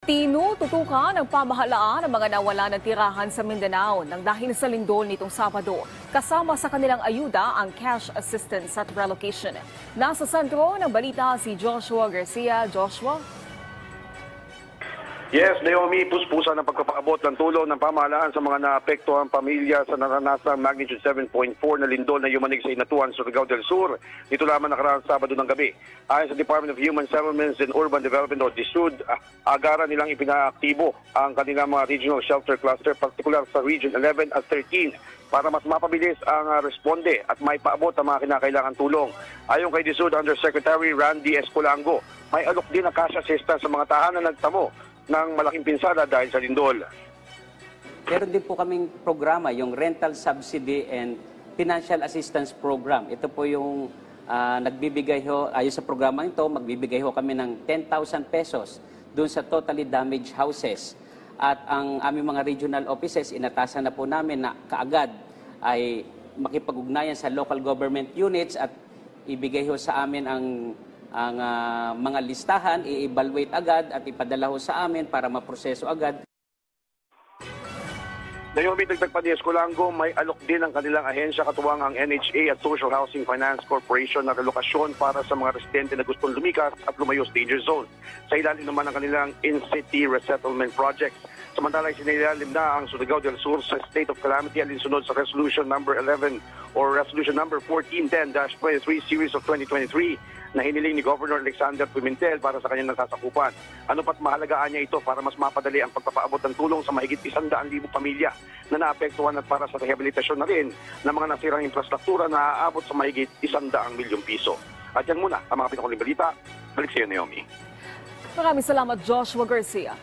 Tinututukan ng pamahalaan ang mga nawala ng tirahan sa Mindanao nang dahil sa lindol nitong Sabado. Kasama sa kanilang ayuda ang cash assistance at relocation. Nasa sentro ng balita si Joshua Garcia. Joshua? Yes, Naomi, puspusan ng pagpapaabot ng tulong ng pamahalaan sa mga naapektuhang pamilya sa naranasang magnitude 7.4 na lindol na yumanig sa Inatuan, Surigao del Sur. Dito lamang nakaraang Sabado ng gabi. Ayon sa Department of Human Settlements and Urban Development o DSUD, agaran nilang ipinaaktibo ang kanilang mga regional shelter cluster, particular sa Region 11 at 13, para mas mapabilis ang responde at may paabot ang mga kinakailangan tulong. Ayon kay DSUD Undersecretary Randy Escolango, may alok din ang cash assistance sa mga tahanan na nagtamo ng malaking pinsala dahil sa lindol. Meron din po kaming programa, yung Rental Subsidy and Financial Assistance Program. Ito po yung nagbibigay ho, ayon sa programa ito, magbibigay ho kami ng 10,000 pesos doon sa totally damaged houses. At ang aming mga regional offices, inatasan na po namin na kaagad ay makipag-ugnayan sa local government units at ibigay ho sa amin ang mga listahan, i-evaluate agad at ipadala ho sa amin para maproseso agad. Naomi, dagdag pa ni Escolango, may alok din ang kanilang ahensya katuwang ang NHA at Social Housing Finance Corporation na relokasyon para sa mga residente na gustong lumikas at lumayo sa danger zone. Sa ilalim naman ang kanilang in-city resettlement projects. Samantalang sinilalim na ang Surigao del Sur sa state of calamity alinsunod sa Resolution number 11 or Resolution number 1410-23 series of 2023 na hiniling ni Governor Alexander Pimentel para sa kanyang nasasakupan. Ano pat mahalagaan niya ito para mas mapadali ang pagpapaabot ng tulong sa mahigit 100,000 pamilya na naapektuhan at para sa rehabilitasyon na rin ng mga nasirang infrastruktura na aabot sa mahigit 100 milyong piso. At yan muna ang mga pinakuling balita. Balik sa iyo, Naomi. Maraming salamat, Joshua Garcia.